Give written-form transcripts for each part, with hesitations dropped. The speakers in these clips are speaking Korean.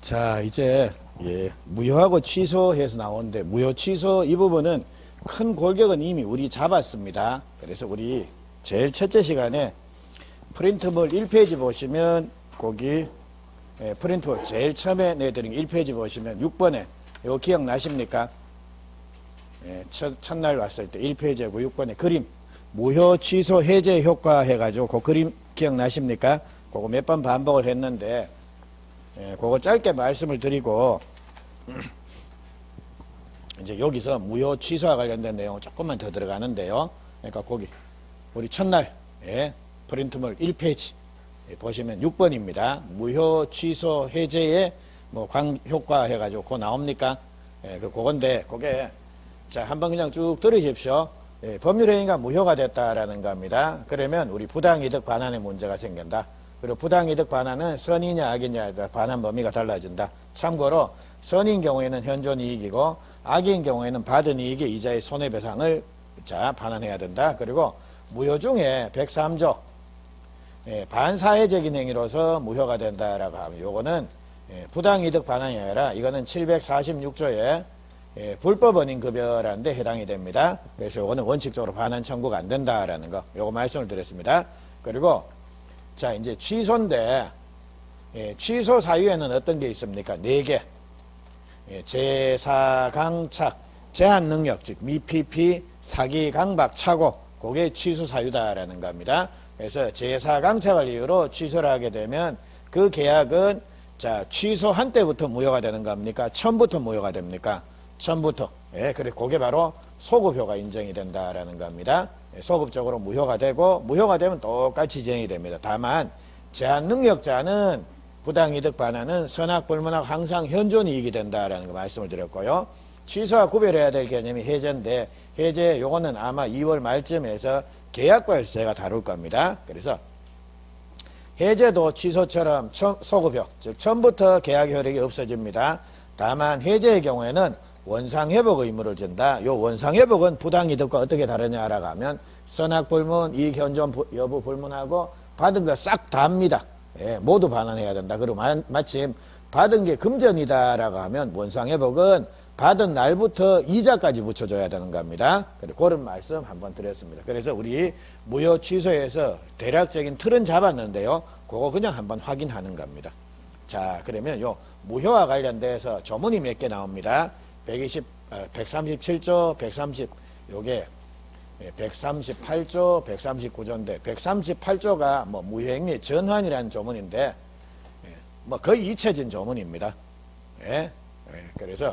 자, 이제 무효하고 취소해서 나오는데 무효 취소 이 부분은 큰 골격은 이미 우리 잡았습니다. 그래서 우리 제일 첫째 시간에 프린트물 1페이지 보시면 거기 프린트물 제일 처음에 내드린 1페이지 보시면 6번에 이거 기억나십니까? 첫날 왔을 때 1페이지하고 6번에 그림 무효 취소 해제 효과 해가지고 그 그림 기억나십니까? 그거 몇 번 반복을 했는데 그거 짧게 말씀을 드리고 이제 여기서 무효 취소와 관련된 내용은 조금만 더 들어가는데요. 그러니까 거기 우리 첫날 프린트물 1페이지 보시면 6번입니다. 무효 취소 해제의 뭐 광효과 해가지고 그거 나옵니까? 그건데 그게 자 한번 그냥 쭉 들으십시오. 법률행위가 무효가 됐다라는 겁니다. 그러면 우리 부당이득 반환의 문제가 생긴다. 그리고 부당이득 반환은 선이냐 악이냐에 따라 반환 범위가 달라진다. 참고로 선인 경우에는 현존 이익이고 악인 경우에는 받은 이익의 이자의 손해배상을 반환해야 된다. 그리고 무효 중에 103조 반사회적인 행위로서 무효가 된다라고 하면 요거는 부당이득 반환이 아니라 이거는 746조에 불법 원인급여라는 데 해당이 됩니다. 그래서 요거는 원칙적으로 반환 청구가 안 된다라는 거 요거 말씀을 드렸습니다. 그리고 자 이제 취소인데 취소 사유에는 어떤 게 있습니까? 4개 제사강착 제한능력 즉 미피피 사기 강박 착오 그게 취소 사유다라는 겁니다. 그래서 제사강착을 이유로 취소를 하게 되면 그 계약은 자 취소한 때부터 무효가 되는 겁니까? 처음부터 무효가 됩니까? 처음부터. 그래 그게 바로 소급효가 인정이 된다라는 겁니다. 소급적으로 무효가 되고 무효가 되면 똑같이 진행이 됩니다. 다만 제한능력자는 부당이득 반환은 선악불문하고 항상 현존이익이 된다라는 거 말씀을 드렸고요. 취소와 구별해야 될 개념이 해제인데 해제 요거는 아마 2월 말쯤에서 계약과에서 제가 다룰 겁니다. 그래서 해제도 취소처럼 소급효 즉 처음부터 계약 효력이 없어집니다. 다만 해제의 경우에는 원상회복 의무를 진다. 요 원상회복은 부당이득과 어떻게 다르냐라고 하면 선악불문, 이익현존 여부 불문하고 받은 거 싹 다 합니다. 모두 반환해야 된다. 그리고 마침 받은 게 금전이다라고 하면 원상회복은 받은 날부터 이자까지 붙여줘야 되는 겁니다. 그런 말씀 한번 드렸습니다. 그래서 우리 무효 취소에서 대략적인 틀은 잡았는데요. 그거 그냥 한번 확인하는 겁니다. 자, 그러면 요 무효와 관련돼서 조문이 몇 개 나옵니다. 137조, 130, 요게 138조, 139조인데 138조가 뭐 무효행위 전환이라는 조문인데 뭐 거의 잊혀진 조문입니다. 그래서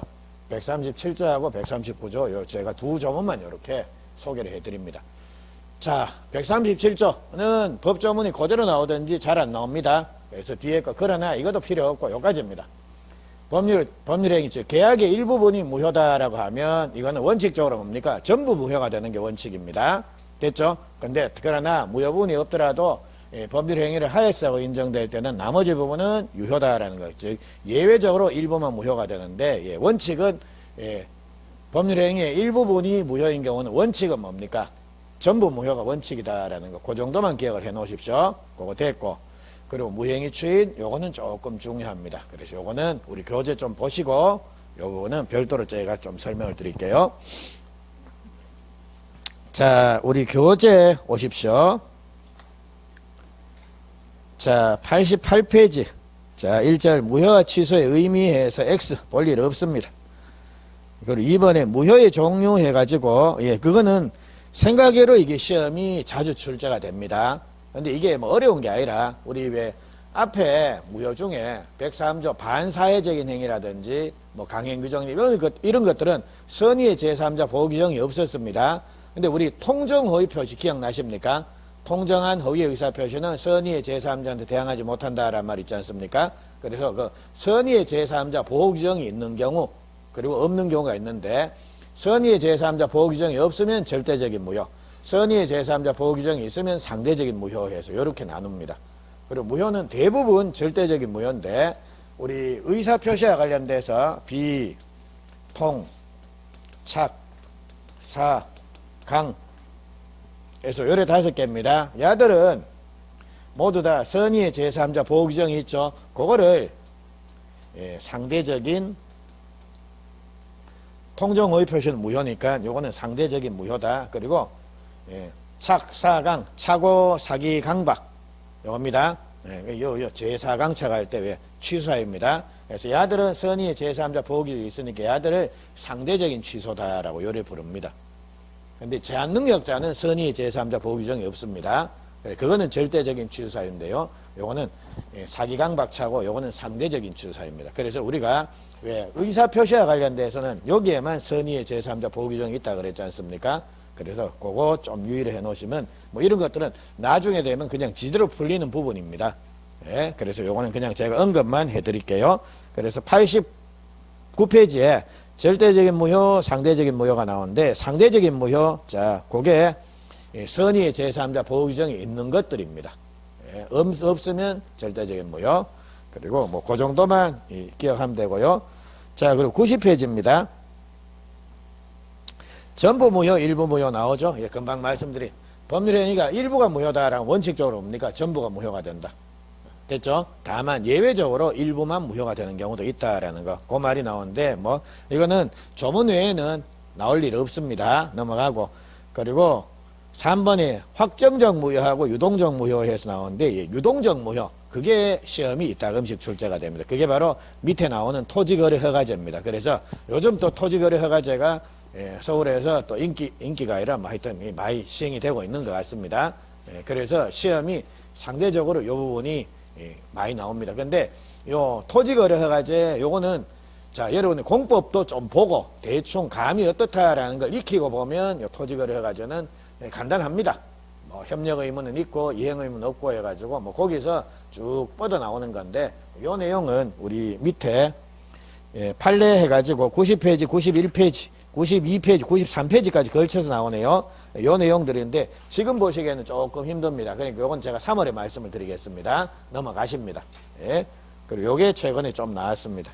137조하고 139조 요 제가 두 조문만 이렇게 소개를 해드립니다. 자, 137조는 법조문이 그대로 나오든지 잘 안 나옵니다. 그래서 뒤에 거 그러나 이것도 필요 없고 요까지입니다. 법률행위 즉 계약의 일부분이 무효다라고 하면 이거는 원칙적으로 뭡니까? 전부 무효가 되는 게 원칙입니다. 됐죠? 근데 그러나 무효분이 없더라도 법률행위를 하였다고 인정될 때는 나머지 부분은 유효다라는 거. 즉 예외적으로 일부만 무효가 되는데 원칙은 법률행위의 일부분이 무효인 경우는 원칙은 뭡니까? 전부 무효가 원칙이다라는 거. 그 정도만 기억을 해 놓으십시오. 그거 됐고. 그리고 무행위 추인 요거는 조금 중요합니다. 그래서 요거는 우리 교재 좀 보시고 요거는 별도로 제가 좀 설명을 드릴게요. 자, 우리 교재 오십시오. 자, 88페이지. 자, 1절 무효와 취소의 의미에서 X 볼 일 없습니다. 그리고 2번에 무효의 종류 해가지고 그거는 생각외로 이게 시험이 자주 출제가 됩니다. 근데 이게 뭐 어려운 게 아니라 우리 왜 앞에 무효 중에 103조 반사회적인 행위라든지 뭐 강행규정 이런 것들은 선의의 제3자 보호규정이 없었습니다. 근데 우리 통정허위 표시 기억나십니까? 통정한 허위의 의사표시는 선의의 제3자한테 대항하지 못한다라는 말 있지 않습니까? 그래서 그 선의의 제3자 보호규정이 있는 경우 그리고 없는 경우가 있는데 선의의 제3자 보호규정이 없으면 절대적인 무효 선의의 제3자 보호규정이 있으면 상대적인 무효해서 이렇게 나눕니다. 그리고 무효는 대부분 절대적인 무효인데 우리 의사표시와 관련돼서 비, 통, 착, 사, 강 에서 요래 5개입니다. 야들은 모두 다 선의의 제3자 보호규정이 있죠. 그거를 상대적인 통정의 표시는 무효니까 요거는 상대적인 무효다. 그리고 착사강, 차고, 사기, 강박 요겁니다. 요 제4강차가 할 때 왜 취소사유입니다. 그래서 야들은 선의의 제3자 보호기준이 있으니까 야들을 상대적인 취소다라고 요래 부릅니다. 근데 제한능력자는 선의의 제3자 보호규정이 없습니다. 그거는 절대적인 취소사유인데요. 요거는 사기강박차고 요거는 상대적인 취소사유입니다. 그래서 우리가 왜 의사표시와 관련돼서는 여기에만 선의의 제3자 보호규정이 있다 그랬지 않습니까? 그래서 그거 좀 유의를 해 놓으시면 뭐 이런 것들은 나중에 되면 그냥 지대로 풀리는 부분입니다. 그래서 요거는 그냥 제가 언급만 해 드릴게요. 그래서 89페이지에 절대적인 무효, 상대적인 무효가 나오는데 상대적인 무효, 자, 그게 선의의 제3자 보호규정이 있는 것들입니다. 없으면 절대적인 무효. 그리고 뭐 그 정도만 기억하면 되고요. 자, 그리고 90페이지입니다. 전부 무효, 일부 무효 나오죠. 금방 말씀드린 법률행위가 일부가 무효다라는 원칙적으로 뭡니까? 전부가 무효가 된다. 됐죠? 다만 예외적으로 일부만 무효가 되는 경우도 있다라는 거. 그 말이 나오는데 뭐 이거는 조문 외에는 나올 일 없습니다. 넘어가고. 그리고 3번에 확정적 무효하고 유동적 무효해서 나오는데 유동적 무효. 그게 시험이 이따금씩 출제가 됩니다. 그게 바로 밑에 나오는 토지거래 허가제입니다. 그래서 요즘 또 토지거래 허가제가 서울에서 또 인기가 아니라 하여튼 많이 시행이 되고 있는 것 같습니다. 그래서 시험이 상대적으로 이 부분이 많이 나옵니다. 근데 요 토지거래 허가제 요거는 자 여러분이 공법도 좀 보고 대충 감이 어떻다라는 걸 익히고 보면 요 토지거래 허가제는 간단합니다. 뭐 협력 의무는 있고 이행 의무는 없고 해가지고 뭐 거기서 쭉 뻗어 나오는 건데 요 내용은 우리 밑에 판례 해가지고 90페이지, 91페이지, 92페이지, 93페이지까지 걸쳐서 나오네요. 요 내용들인데 지금 보시기에는 조금 힘듭니다. 그러니까 요건 제가 3월에 말씀을 드리겠습니다. 넘어가십니다. 그리고 요게 최근에 좀 나왔습니다.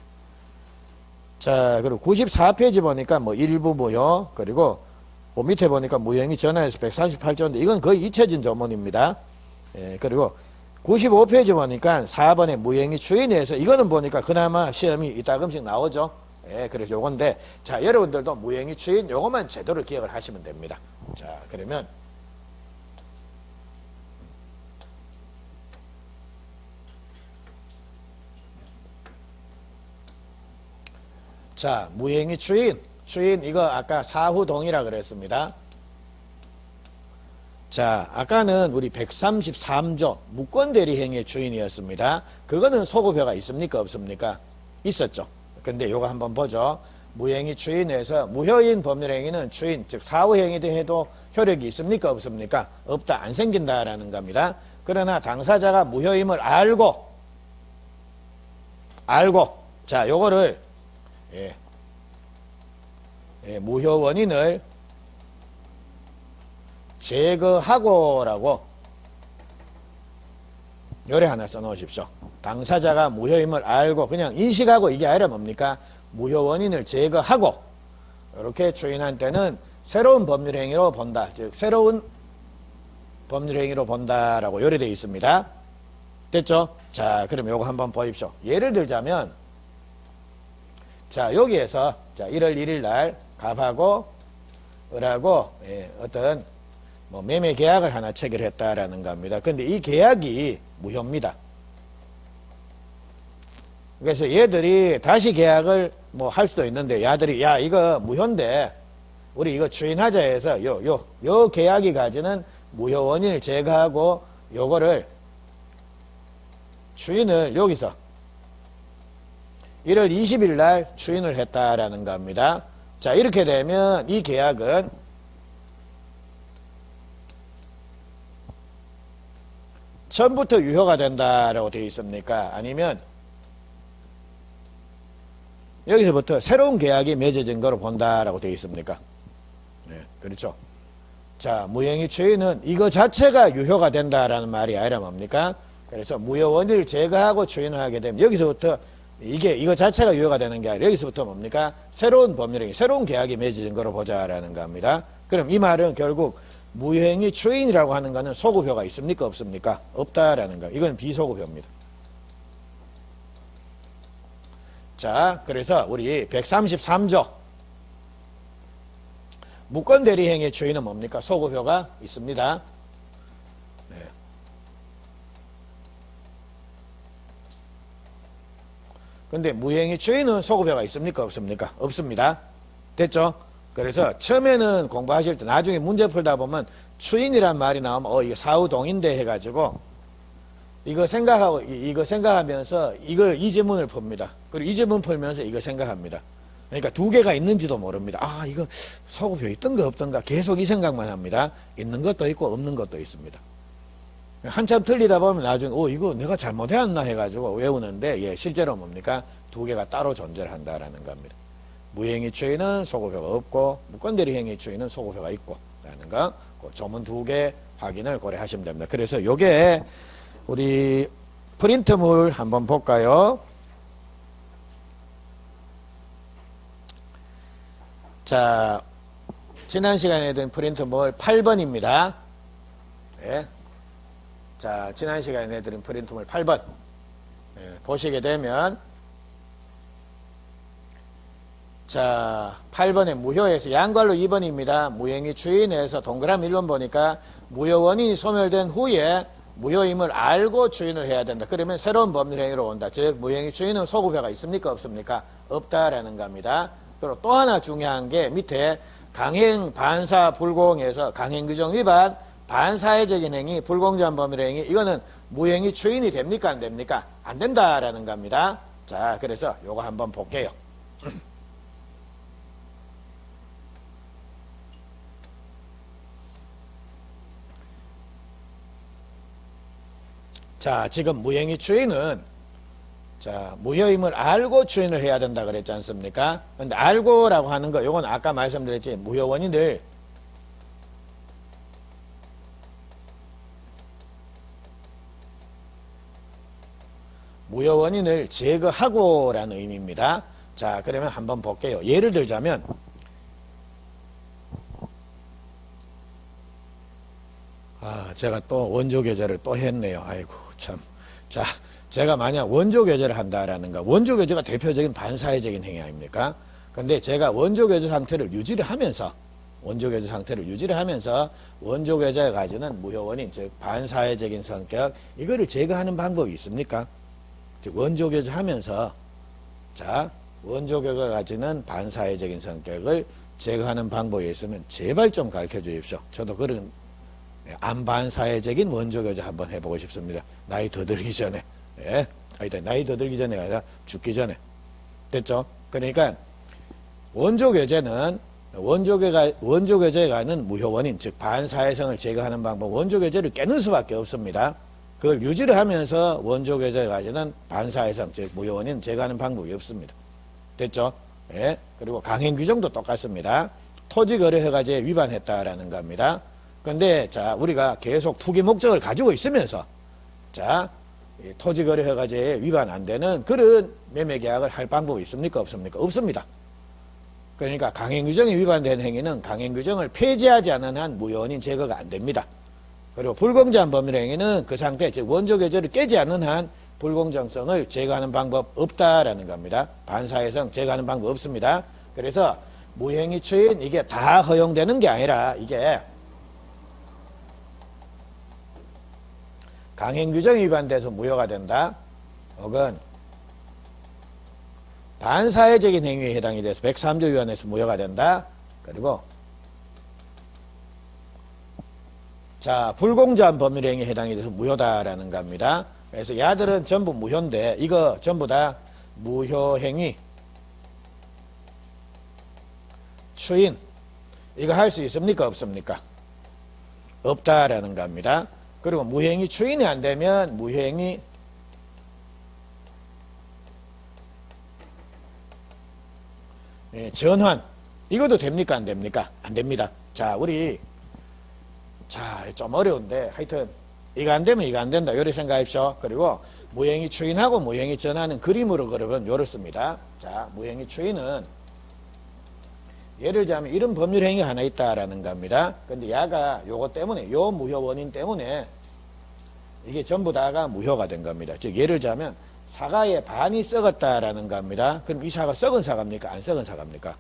자, 그리고 94페이지 보니까 뭐 일부 무효, 그리고 그 밑에 보니까 무효행위 전환에서 138조인데 이건 거의 잊혀진 조문입니다. 그리고 95페이지 보니까 4번에 무효행위 추인에서 이거는 보니까 그나마 시험이 이따금씩 나오죠. 그래서 요건데 자 여러분들도 무효행위 추인 요것만 제대로 기억을 하시면 됩니다. 자 그러면 자 무효행위 추인 이거 아까 사후동의라 그랬습니다. 자 아까는 우리 133조 무권대리행위의 추인이었습니다. 그거는 소급효가 있습니까 없습니까? 있었죠. 근데 요거 한번 보죠. 무효행위 추인에서 무효인 법률행위는 추인 즉 사후행위도 해도 효력이 있습니까 없습니까? 없다 안 생긴다라는 겁니다. 그러나 당사자가 무효임을 알고 자 요거를 무효 원인을 제거하고라고 요래 하나 써놓으십시오. 당사자가 무효임을 알고 그냥 인식하고 이게 아니라 뭡니까? 무효 원인을 제거하고 이렇게 추인한 때는 새로운 법률행위로 본다. 즉 새로운 법률행위로 본다라고 요래 되어 있습니다. 됐죠? 자 그럼 요거 한번 보십시오. 예를 들자면 자 여기에서 자 1월 1일 날 갑하고 을하고 어떤 뭐 매매 계약을 하나 체결했다라는 겁니다. 근데 이 계약이 무효입니다. 그래서 얘들이 다시 계약을 뭐 할 수도 있는데 야들이 야 이거 무효인데 우리 이거 추인하자 해서 요 계약이 가지는 무효 원인을 제거하고 요거를 추인을 여기서 1월 20일 날 추인을 했다라는 겁니다. 자 이렇게 되면 이 계약은 처음부터 유효가 된다라고 되어 있습니까? 아니면 여기서부터 새로운 계약이 맺어진 거로 본다라고 되어 있습니까? 네, 그렇죠. 자, 무효행위 추인은 이거 자체가 유효가 된다라는 말이 아니라 뭡니까? 그래서 무효 원인을 제거하고 추인을 하게 되면 여기서부터 이거 자체가 유효가 되는 게 아니라 여기서부터 뭡니까? 새로운 법률행위, 새로운 계약이 맺어진 거로 보자라는 겁니다. 그럼 이 말은 결국 무효행위 추인이라고 하는 거는 소급효가 있습니까? 없습니까? 없다라는 거. 이건 비소급효입니다. 자, 그래서 우리 133조 무권 대리행위의 주인은 뭡니까? 소급효가 있습니다. 네. 근데 무행위 주인은 소급효가 있습니까? 없습니까? 없습니다. 됐죠? 그래서 처음에는 공부하실 때 나중에 문제 풀다 보면 추인이란 말이 나오면 이거 사후동인데 해가지고 이거 생각하면서 이 지문을 풉니다. 그리고 이 지문 풀면서 이거 생각합니다. 그러니까 두 개가 있는지도 모릅니다. 이거 소급효 있던가 없던가 계속 이 생각만 합니다. 있는 것도 있고 없는 것도 있습니다. 한참 틀리다 보면 나중에 이거 내가 잘못해왔나 해가지고 외우는데 실제로 뭡니까? 두 개가 따로 존재를 한다라는 겁니다. 무행위 추인은 소급효가 없고 무권대리 행위 추인은 소급효가 있고 라는 거, 그 조문 두 개 확인을 고려하시면 됩니다. 그래서 요게 우리 프린트물 한번 볼까요? 자, 지난 시간에 된 프린트물 8번입니다. 네. 자, 지난 시간에 내드린 프린트물 8번. 네, 보시게 되면, 자, 8번에 무효에서 양괄로 2번입니다. 무행위 추인에서 동그라미 1번 보니까 무효원인이 소멸된 후에 무효임을 알고 추인을 해야 된다. 그러면 새로운 법률행위로 온다. 즉, 무행위 추인은 소급효가 있습니까? 없습니까? 없다라는 겁니다. 그리고 또 하나 중요한 게 밑에 강행, 반사, 불공에서 강행규정 위반, 반사회적인 행위, 불공정한 법률행위, 이거는 무행위 추인이 됩니까? 안 됩니까? 안 된다라는 겁니다. 자, 그래서 요거 한번 볼게요. 자, 지금 무행위 추인은 자, 무효임을 알고 추인을 해야 된다 그랬지 않습니까? 근데 알고라고 하는 거, 요건 아까 말씀드렸지, 무효원인을 제거하고 라는 의미입니다. 자, 그러면 한번 볼게요. 예를 들자면 제가 또 원조 교재를 또 했네요. 아이고 참. 자, 제가 만약 원조 교제를 한다라는가, 원조 교제가 대표적인 반사회적인 행위 아닙니까? 근데 제가 원조 교제 상태를 유지를 하면서 원조 교제가 가지는 무효원인, 즉 반사회적인 성격, 이거를 제거하는 방법이 있습니까? 즉 원조 교제 하면서, 자, 원조 교제가 가지는 반사회적인 성격을 제거하는 방법이 있으면 제발 좀 가르쳐 주십시오. 저도 그런 안반사회적인 원조 교제 한번 해보고 싶습니다. 나이 더 들기 전에. 예? 나이 더 들기 전에가 아니라 죽기 전에. 됐죠? 그러니까 원조 교제는 원조 교제에 가는 무효원인, 즉 반사회성을 제거하는 방법, 원조 교제를 깨는 수밖에 없습니다. 그걸 유지를 하면서 원조 교제에 가지는 반사회성, 즉 무효원인 제거하는 방법이 없습니다. 됐죠? 예? 그리고 강행 규정도 똑같습니다. 토지거래허가제에 위반했다라는 겁니다. 근데 자, 우리가 계속 투기 목적을 가지고 있으면서, 자, 토지거래허가제에 위반 안 되는 그런 매매계약을 할 방법이 있습니까? 없습니까? 없습니다. 그러니까 강행규정이 위반된 행위는 강행규정을 폐지하지 않은 한 무효원인 제거가 안 됩니다. 그리고 불공정한 법률행위는 그 상태, 즉 원조교제를 깨지 않는 한 불공정성을 제거하는 방법 없다라는 겁니다. 반사회성 제거하는 방법 없습니다. 그래서 무행위 추인, 이게 다 허용되는 게 아니라 이게 강행규정이 위반돼서 무효가 된다. 혹은 반사회적인 행위에 해당이 돼서 103조 위반해서 무효가 된다. 그리고 자, 불공정한 법률행위에 해당이 돼서 무효다라는 겁니다. 그래서 야들은 전부 무효인데 이거 전부 다 무효행위 추인, 이거 할 수 있습니까? 없습니까? 없다라는 겁니다. 그리고 무행위 추인이 안 되면 무행위 전환, 이것도 됩니까? 안 됩니까? 안 됩니다. 자, 우리 좀 어려운데 하여튼 이거 안 되면 이거 안 된다, 요리 생각하십시오. 그리고 무행위 추인하고 무행위 전환은 그림으로 그리면 요렇습니다. 자, 무행위 추인은 예를 들자면 이런 법률 행위가 하나 있다라는 겁니다. 근데 야가 요거 때문에, 요 무효 원인 때문에 이게 전부 다가 무효가 된 겁니다. 즉 예를 들자면 사과의 반이 썩었다라는 겁니다. 그럼 이 사과 썩은 사과입니까? 안 썩은 사과입니까?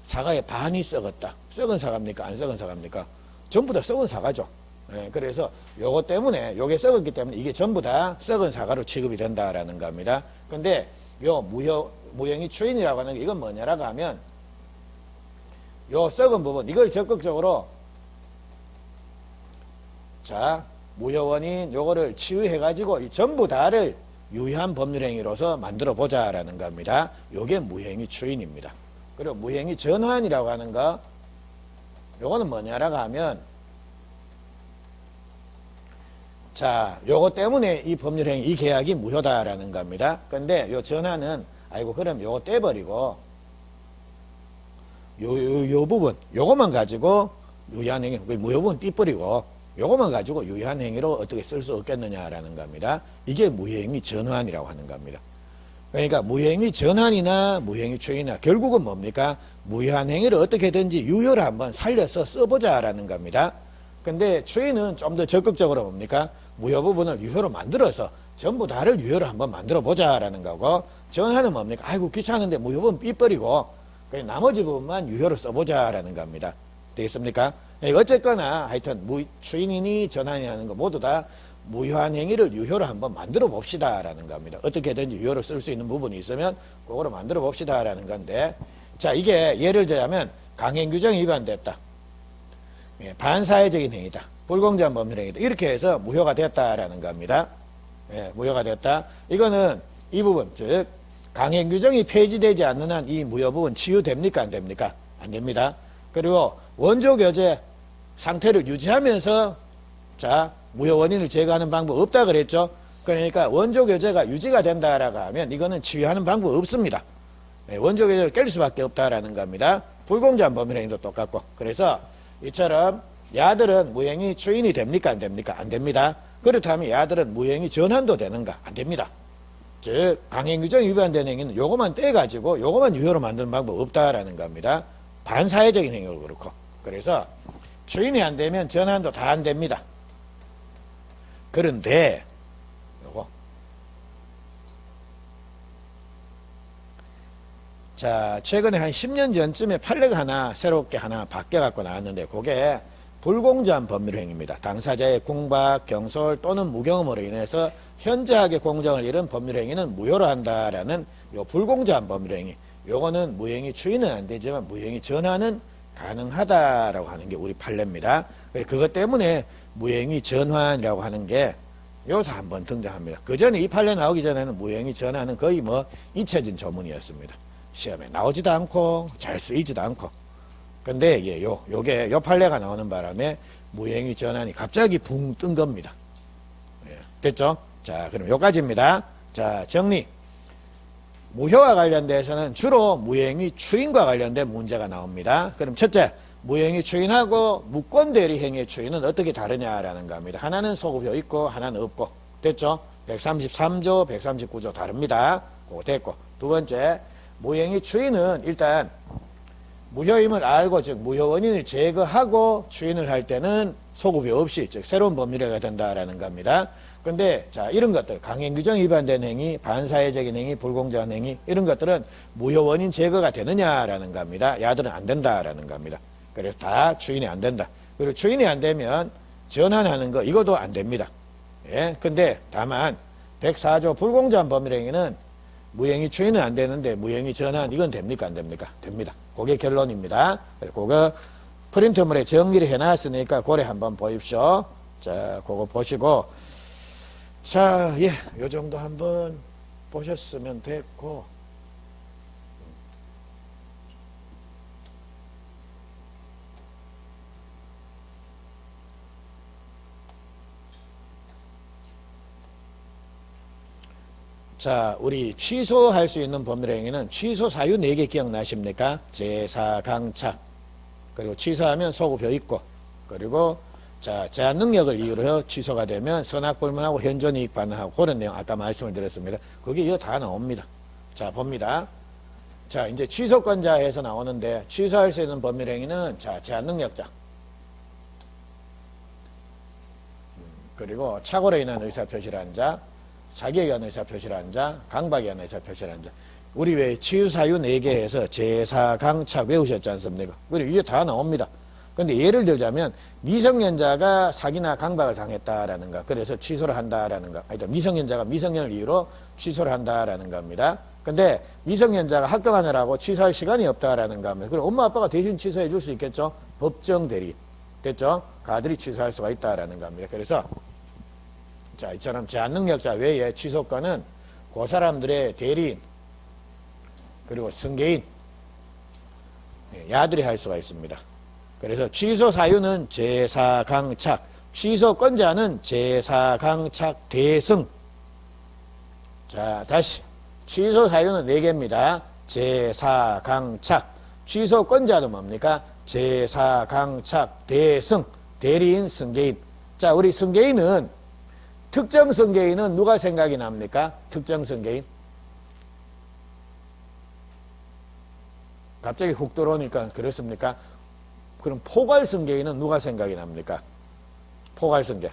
사과의 반이 썩었다. 썩은 사과입니까? 안 썩은 사과입니까? 전부 다 썩은 사과죠. 예, 그래서 요거 때문에 요게 썩었기 때문에 이게 전부 다 썩은 사과로 취급이 된다라는 겁니다. 근데 요 무형의 추인이라고 하는 게 이건 뭐냐라고 하면 요 썩은 부분 이걸 적극적으로 자 무효원인 요거를 치유해 가지고 이 전부 다를 유효한 법률행위로서 만들어 보자라는 겁니다. 요게 무형의 추인입니다. 그리고 무형의 전환이라고 하는 거 요거는 뭐냐라고 하면 자 요거 때문에 이 법률행위 이 계약이 무효다라는 겁니다. 근데 요 전환은 아이고 그럼 요거 떼버리고 요 부분 요것만 가지고 유효한 행위 무효 부분 띠버리고 요것만 가지고 유효한 행위로 어떻게 쓸 수 없겠느냐라는 겁니다. 이게 무효행위 전환이라고 하는 겁니다. 그러니까 무효행위 전환이나 무효행위 추인이나 결국은 뭡니까? 무효한 행위를 어떻게든지 유효를 한번 살려서 써보자라는 겁니다. 근데 추인은 좀 더 적극적으로 뭡니까? 무효 부분을 유효로 만들어서 전부 다를 유효로 한번 만들어 보자라는 거고 전환은 뭡니까? 아이고 귀찮은데 무효 부분 삐버리고 나머지 부분만 유효로 써보자라는 겁니다. 되겠습니까? 어쨌거나 하여튼 추인이니 전환이 하는 거 모두 다 무효한 행위를 유효로 한번 만들어 봅시다라는 겁니다. 어떻게든지 유효로 쓸 수 있는 부분이 있으면 그거로 만들어 봅시다라는 건데 자 이게 예를 들자면 강행규정이 위반됐다. 예, 반사회적인 행위다. 불공정한 법률행위다. 이렇게 해서 무효가 됐다라는 겁니다. 예, 무효가 됐다. 이거는 이 부분 즉 강행규정이 폐지되지 않는 한 이 무효 부분 치유됩니까? 안 됩니까? 안 됩니다. 그리고 원조교제 상태를 유지하면서 자 무효 원인을 제거하는 방법 없다 그랬죠. 그러니까 원조교제가 유지가 된다라고 하면 이거는 치유하는 방법 없습니다. 네, 원조교제를 깰 수밖에 없다라는 겁니다. 불공정한 법률행위도 똑같고 그래서 이처럼 야들은 무행위 추인이 됩니까? 안 됩니까? 안 됩니다. 그렇다면 야들은 무행위 전환도 되는가? 안 됩니다. 즉 강행규정 위반된 행위는 요것만 떼가지고 요것만 유효로 만드는 방법 없다라는 겁니다. 반사회적인 행위로 그렇고 그래서 추인이 안 되면 전환도 다 안 됩니다. 그런데 요거 자 최근에 한 10년 전쯤에 판례가 하나 새롭게 하나 바뀌어 갖고 나왔는데 그게 불공정한 법률행위입니다. 당사자의 궁박, 경솔 또는 무경험으로 인해서 현저하게 공정을 잃은 법률행위는 무효로 한다라는 요 불공정한 법률행위 요거는 무행위 추인은 안 되지만 무행위 전환은 가능하다라고 하는 게 우리 판례입니다. 그것 때문에 무행위 전환이라고 하는 게 여기서 한번 등장합니다. 그 전에 이 판례 나오기 전에는 무행위 전환은 거의 뭐 잊혀진 조문이었습니다. 시험에 나오지도 않고 잘 쓰이지도 않고. 근데 이게 요게 요 판례가 나오는 바람에 무행위 전환이 갑자기 붕 뜬 겁니다. 예, 됐죠? 자, 그럼 요까지입니다. 자, 정리. 무효와 관련돼서는 주로 무행위 추인과 관련된 문제가 나옵니다. 그럼 첫째, 무행위 추인하고 무권대리 행위의 추인은 어떻게 다르냐라는 겁니다. 하나는 소급효 있고 하나는 없고 됐죠? 133조, 139조 다릅니다. 그거 됐고 두 번째, 무행위 추인은 일단 무효임을 알고 즉 무효 원인을 제거하고 추인을 할 때는 소급효 없이 즉 새로운 법률행위가 된다라는 겁니다. 근데 자 이런 것들 강행규정 위반된 행위, 반사회적인 행위, 불공정한 행위 이런 것들은 무효 원인 제거가 되느냐라는 겁니다. 야들은 안 된다라는 겁니다. 그래서 다 추인이 안 된다. 그리고 추인이 안 되면 전환하는 거 이것도 안 됩니다. 예, 근데 다만 104조 불공정한 법률행위는 무행위 추인은 안 되는데 무행위 전환 이건 됩니까? 안 됩니까? 됩니다. 그게 결론입니다. 그거 프린트물에 정리를 해놨으니까 고래 한번 보십시오. 자, 그거 보시고 자, 예, 요 정도 한번 보셨으면 됐고 자, 우리 취소할 수 있는 법률행위는 취소 사유 4개 기억나십니까? 제사, 강착 그리고 취소하면 소급효 있고 그리고 자, 제한 능력을 이유로 취소가 되면 선악불문하고 현존이익 반응하고 그런 내용 아까 말씀을 드렸습니다. 그게 이거 다 나옵니다. 자, 봅니다. 자, 이제 취소권자에서 나오는데 취소할 수 있는 법률행위는 자, 제한 능력자 그리고 착오로 인한 의사표시를 한 자 사기에 의한 의사표시를 한 자, 강박에 의한 의사표시를 한 자. 우리 왜 치유사유 4개에서 제사강착 외우셨지 않습니까? 그리고 위에 다 나옵니다. 근데 예를 들자면 미성년자가 사기나 강박을 당했다라는가, 그래서 취소를 한다라는가, 아니다, 미성년자가 미성년을 이유로 취소를 한다라는 겁니다. 근데 미성년자가 합격하느라고 취소할 시간이 없다라는 겁니다. 그럼 엄마 아빠가 대신 취소해 줄 수 있겠죠? 법정 대리. 됐죠? 가들이 취소할 수가 있다라는 겁니다. 그래서 자, 이처럼 제한능력자 외에 취소권은 그 사람들의 대리인 그리고 승계인, 야들이 할 수가 있습니다. 그래서 취소 사유는 제사강착, 취소권자는 제사강착 대승. 자, 다시 취소 사유는 4개입니다. 제사강착, 취소권자도 뭡니까? 제사강착 대승, 대리인, 승계인. 자, 우리 승계인은, 특정 승계인은 누가 생각이 납니까? 특정 승계인. 갑자기 훅 들어오니까 그렇습니까? 그럼 포괄승계인은 누가 생각이 납니까? 포괄승계.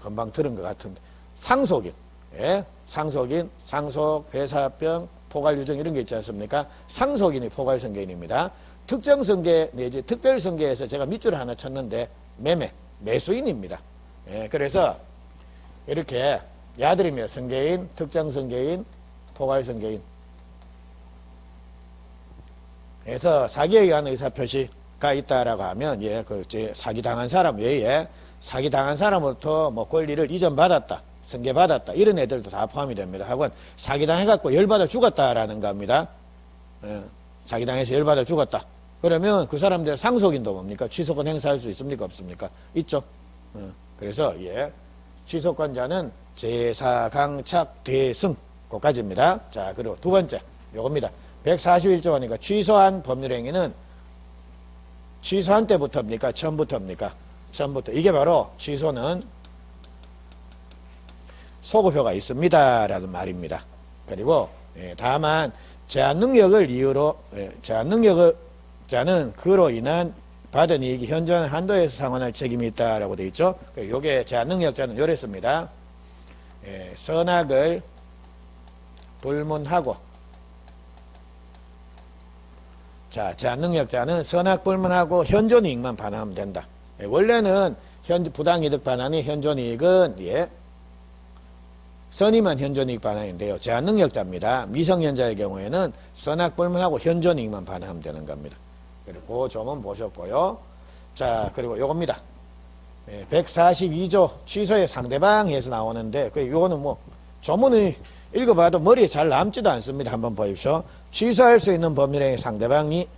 금방 들은 것 같은데. 상속인. 예? 상속인, 상속, 회사병, 포괄유정 이런 게 있지 않습니까? 상속인이 포괄승계인입니다. 특정승계 내지 특별승계에서 제가 밑줄을 하나 쳤는데 매수인입니다. 예, 그래서 이렇게 야들이며 승계인, 특정승계인, 포괄승계인. 그래서 사기에 의한 의사표시가 있다라고 하면, 예, 사기당한 사람 외에 사기당한 사람으로부터 뭐 권리를 이전받았다, 승계받았다, 이런 애들도 다 포함이 됩니다. 하고는 사기당해갖고 열받아 죽었다라는 겁니다. 예, 사기당해서 열받아 죽었다. 그러면 그 사람들 상속인도 뭡니까? 취소권 행사할 수 있습니까? 없습니까? 있죠. 그래서, 예, 취소권자는 제사강착 대승, 그까지입니다. 자, 그리고 두 번째, 요겁니다. 141조니까 취소한 법률행위는 취소한 때부터입니까? 처음부터입니까? 처음부터. 이게 바로 취소는 소급효가 있습니다 라는 말입니다. 그리고 다만 제한능력을 이유로 제한능력을 자는 그로 인한 받은 이익이 현저한 한도에서 상환할 책임이 있다라고 되어 있죠. 요게 제한능력자는 요랬습니다. 선악을 불문하고, 자, 제한능력자는 선악 불문하고 현존이익만 반환하면 된다. 원래는 부당이득 반환이 현존이익은, 예, 선임한 현존이익 반환인데요. 제한능력자입니다. 미성년자의 경우에는 선악 불문하고 현존이익만 반환하면 되는 겁니다. 그리고 그 점은 보셨고요. 자, 그리고 요겁니다. 142조 취소의 상대방에서 나오는데, 요거는 뭐 조문을 읽어봐도 머리에 잘 남지도 않습니다. 한번 보십시오. 취소할 수 있는 법률행위 상대방이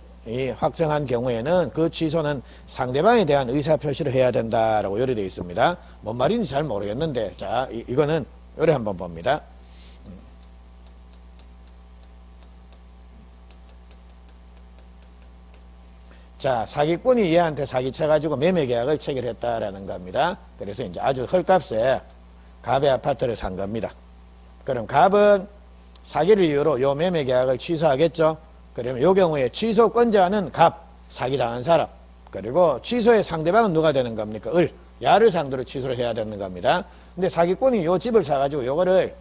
확정한 경우에는 그 취소는 상대방에 대한 의사표시를 해야 된다라고 요리되어 있습니다. 뭔 말인지 잘 모르겠는데, 자, 이거는 요래 한번 봅니다. 자, 사기꾼이 얘한테 사기쳐가지고 매매계약을 체결했다라는 겁니다. 그래서 이제 아주 헐값에 갑의 아파트를 산 겁니다. 그럼 갑은 사기를 이유로 요 매매계약을 취소하겠죠. 그러면 요 경우에 취소권자는 갑, 사기당한 사람. 그리고 취소의 상대방은 누가 되는 겁니까? 야를 상대로 취소를 해야 되는 겁니다. 근데 사기꾼이 요 집을 사가지고 요거를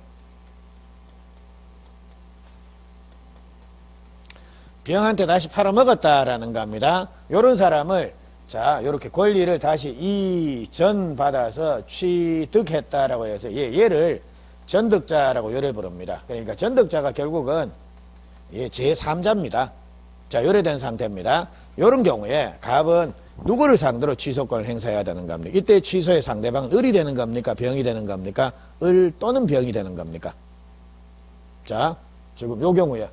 병한테 다시 팔아먹었다라는 겁니다. 요런 사람을, 자, 요렇게 권리를 다시 이전받아서 취득했다라고 해서 얘를 전득자라고 요래 부릅니다. 그러니까 전득자가 결국은 제3자입니다. 자, 요래된 상태입니다. 요런 경우에 갑은 누구를 상대로 취소권을 행사해야 되는 겁니까? 이때 취소의 상대방은 을이 되는 겁니까? 병이 되는 겁니까? 을 또는 병이 되는 겁니까? 자, 지금 요 경우에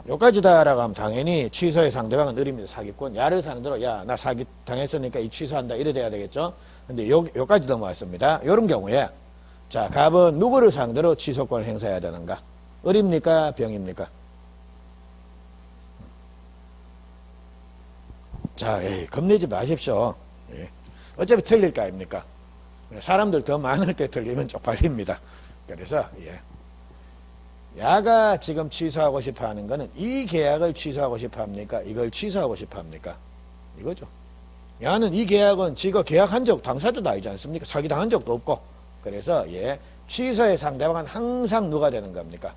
요까지다라고 하면 당연히 취소의 상대방은 을입니다. 사기꾼. 야를 상대로, 야, 나 사기 당했으니까 이 취소한다. 이래 돼야 되겠죠? 근데 요까지 넘어왔습니다. 요런 경우에, 자, 갑은 누구를 상대로 취소권을 행사해야 되는가? 을입니까? 병입니까? 자, 겁내지 마십시오. 예. 어차피 틀릴 거 아닙니까? 사람들 더 많을 때 틀리면 쪽팔립니다. 그래서, 예. 야가 지금 취소하고 싶어 하는 거는 이 계약을 취소하고 싶어 합니까? 이걸 취소하고 싶어 합니까? 이거죠. 야는 이 계약은 지가 계약한 적 당사자도 아니지 않습니까? 사기당한 적도 없고, 그래서 예, 취소의 상대방은 항상 누가 되는 겁니까?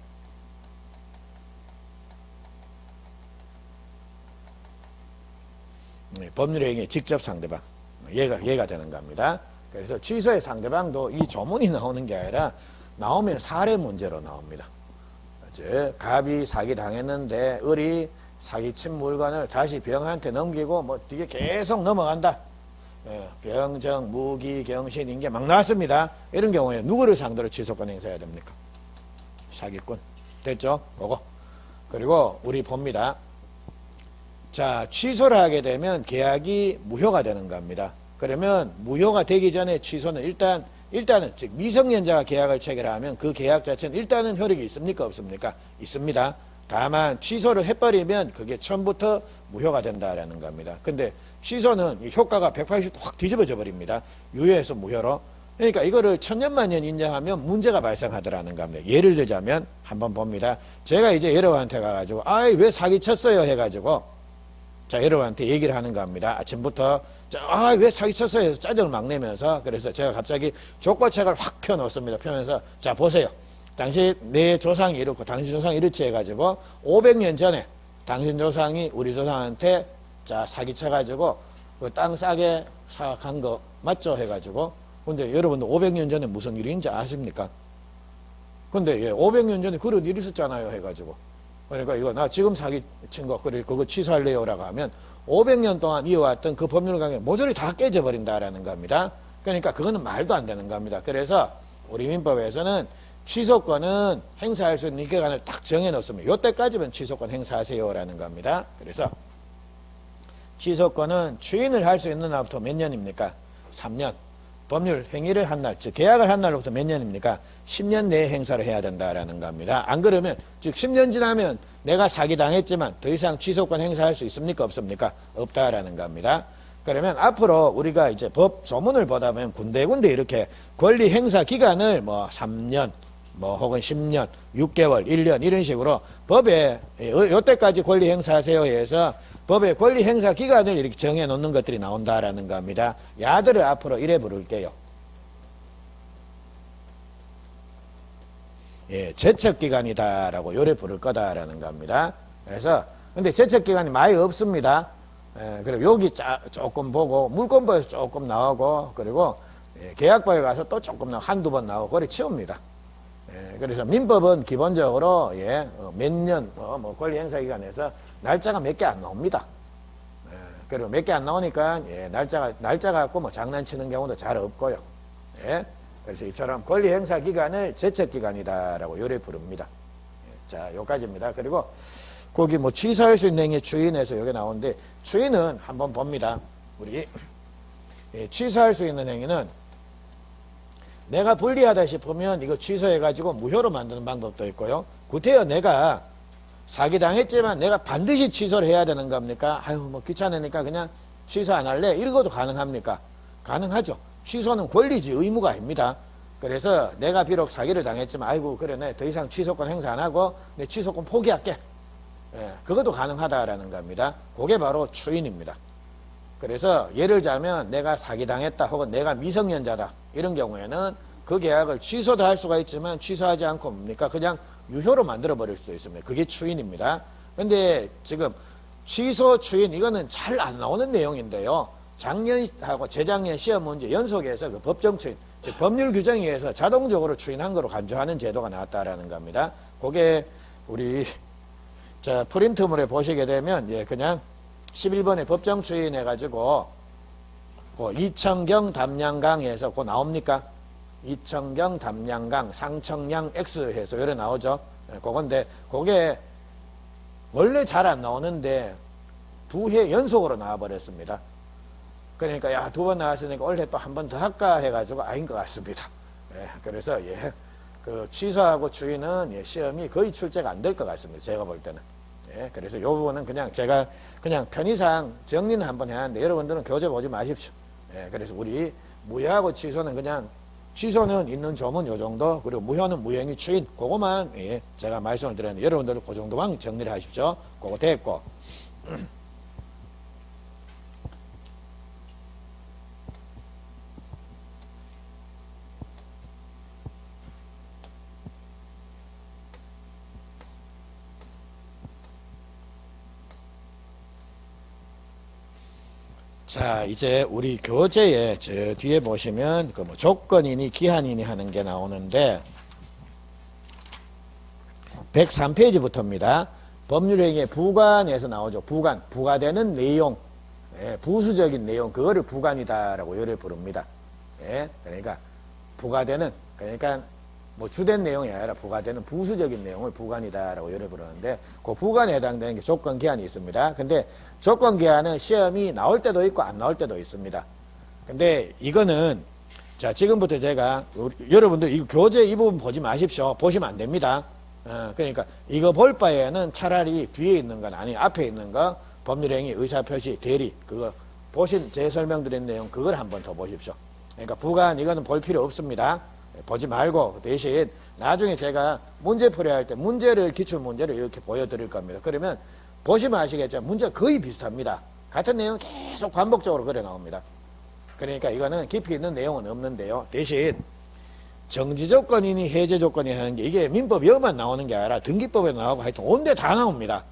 법률행위의 직접 상대방, 얘가 되는 겁니다. 그래서 취소의 상대방도 이 조문이 나오는 게 아니라 나오면 사례 문제로 나옵니다. 즉 갑이 사기 당했는데 을이 사기친 물건을 다시 병한테 넘기고 뭐 이게 계속 넘어간다. 병정, 무기, 경신, 인계 막 나왔습니다. 이런 경우에 누구를 상대로 취소권 행사해야 됩니까? 사기꾼. 됐죠? 그거. 그리고 우리 봅니다. 자, 취소를 하게 되면 계약이 무효가 되는 겁니다. 그러면 무효가 되기 전에 취소는 일단은 즉 미성년자가 계약을 체결하면 그 계약 자체는 일단은 효력이 있습니까? 없습니까? 있습니다. 다만 취소를 해버리면 그게 처음부터 무효가 된다라는 겁니다. 근데 취소는 효과가 180도 확 뒤집어져 버립니다. 유효해서 무효로. 그러니까 이거를 천년만년 인정하면 문제가 발생하더라는 겁니다. 예를 들자면 한번 봅니다. 제가 이제 여러분한테 가가지고 아이 왜 사기쳤어요 해가지고 자 여러분한테 얘기를 하는 겁니다. 아침부터 왜 사기쳤어요 해서 짜증을 막 내면서 그래서 제가 갑자기 족보책을 확 펴놓습니다. 펴면서 자 보세요. 당시 내 조상이 이렇고 당신 조상이 이렇지 해가지고 500년 전에 당신 조상이 우리 조상한테 자 사기쳐가지고 그 땅 싸게 사간 거 맞죠 해가지고 근데 여러분들 500년 전에 무슨 일인지 아십니까? 근데 예, 500년 전에 그런 일이 있었잖아요 해가지고 그러니까 이거 나 지금 사기친 거 그래 그거 취소할래요라고 하면 500년 동안 이어왔던 그 법률관계 모조리 다 깨져버린다라는 겁니다. 그러니까 그거는 말도 안 되는 겁니다. 그래서 우리 민법에서는 취소권은 행사할 수 있는 기간을 딱 정해놓습니다. 요때까지면 취소권 행사하세요라는 겁니다. 그래서 취소권은 추인을 할 수 있는 날부터 몇 년입니까? 3년. 법률 행위를 한 날, 즉 계약을 한 날로부터 몇 년입니까? 10년 내에 행사를 해야 된다라는 겁니다. 안 그러면 즉 10년 지나면 내가 사기당했지만 더 이상 취소권 행사할 수 있습니까? 없습니까? 없다라는 겁니다. 그러면 앞으로 우리가 이제 법 조문을 보다 보면 군데군데 이렇게 권리 행사 기간을 뭐 3년, 뭐 혹은 10년, 6개월, 1년 이런 식으로 법에 요때까지 권리 행사하세요 해서 법의 권리 행사 기간을 이렇게 정해 놓는 것들이 나온다라는 겁니다. 야들을 앞으로 이래 부를게요. 예, 제척기간이다라고 요래 부를 거다라는 겁니다. 그래서 근데 제척기간이 많이 없습니다. 예, 그리고 여기 조금 보고 물권법에서 조금 나오고 그리고 예, 계약법에 가서 또 조금 나오고 한두 번 나오고 그래 치웁니다. 예, 그래서 민법은 기본적으로 예, 몇 년 뭐 권리 행사 기간에서 날짜가 몇 개 안 나옵니다. 예, 그리고 몇 개 안 나오니까 예, 날짜 갖고 뭐 장난치는 경우도 잘 없고요. 예, 그래서 이처럼 권리 행사 기간을 제척 기간이다라고 요래 부릅니다. 예, 자, 요까지입니다. 그리고 거기 뭐 취소할 수 있는 행위 추인에서 여기 나오는데 추인은 한번 봅니다. 우리 예, 취소할 수 있는 행위는 내가 불리하다 싶으면 이거 취소해가지고 무효로 만드는 방법도 있고요. 구태여 내가 사기당했지만 내가 반드시 취소를 해야 되는 겁니까? 아유 뭐 귀찮으니까 그냥 취소 안 할래? 이런 것도 가능합니까? 가능하죠. 취소는 권리지 의무가 아닙니다. 그래서 내가 비록 사기를 당했지만 아이고 그래 내 더 이상 취소권 행사 안 하고 내 취소권 포기할게. 예, 그것도 가능하다라는 겁니다. 그게 바로 추인입니다. 그래서 예를 들자면 내가 사기당했다 혹은 내가 미성년자다 이런 경우에는 그 계약을 취소도 할 수가 있지만 취소하지 않고 뭡니까? 그냥 유효로 만들어 버릴 수도 있습니다. 그게 추인입니다. 근데 지금 취소 추인 이거는 잘 안 나오는 내용인데요. 작년하고 재작년 시험 문제 연속해서 그 법정 추인 즉 법률 규정에 의해서 자동적으로 추인한 거로 간주하는 제도가 나왔다라는 겁니다. 그게 우리 자 프린트물에 보시게 되면 예 그냥 11번에 법정 추인해가지고 그 이청경 담양강에서 그거 나옵니까? 이청경 담양강 상청량 X 해서 여기 나오죠. 그건데 그게 원래 잘 안 나오는데 2회 연속으로 나와버렸습니다. 그러니까 야 2번 나왔으니까 올해 또 한 번 더 할까 해가지고 아닌 것 같습니다. 예, 그래서 예, 그 취소하고 추인은 예, 시험이 거의 출제가 안 될 것 같습니다. 제가 볼 때는. 예, 그래서 이 부분은 그냥 제가 그냥 편의상 정리는 한번 해놨는데 여러분들은 교재 보지 마십시오. 예, 그래서 우리 무효하고 취소는 그냥 취소는 있는 조문 요 정도 그리고 무효는 무효행위 추인 그거만 예, 제가 말씀을 드렸는데 여러분들은 그 정도만 정리를 하십시오. 그거 됐고 자, 이제 우리 교재에 저 뒤에 보시면 그 뭐 조건이니 기한이니 하는 게 나오는데 103페이지부터입니다. 법률행위의 부관에서 나오죠. 부관, 부과되는 내용, 예, 부수적인 내용, 그거를 부관이다라고 요를 부릅니다. 예, 그러니까 부과되는, 그러니까 뭐 주된 내용이 아니라 부과되는 부수적인 내용을 부관이다라고 요를 부르는데 그 부관에 해당되는 게 조건 기한이 있습니다. 근데 조건 기한은 시험이 나올 때도 있고 안 나올 때도 있습니다. 근데 이거는 자, 지금부터 제가 여러분들 이 교재 이 부분 보지 마십시오. 보시면 안 됩니다. 그러니까 이거 볼 바에는 차라리 뒤에 있는 건 아니 앞에 있는 거 법률행위 의사표시 대리 그거 보신 제 설명드린 내용 그걸 한번 더 보십시오. 그러니까 부관 이거는 볼 필요 없습니다. 보지 말고 대신 나중에 제가 문제 풀이할 때 문제를 기출 문제를 이렇게 보여드릴 겁니다. 그러면 보시면 아시겠지만 문제가 거의 비슷합니다. 같은 내용 계속 반복적으로 그래 나옵니다. 그러니까 이거는 깊이 있는 내용은 없는데요. 대신 정지 조건이니 해제 조건이니 하는 게 이게 민법 여만 나오는 게 아니라 등기법에 나오고 하여튼 온데 다 나옵니다.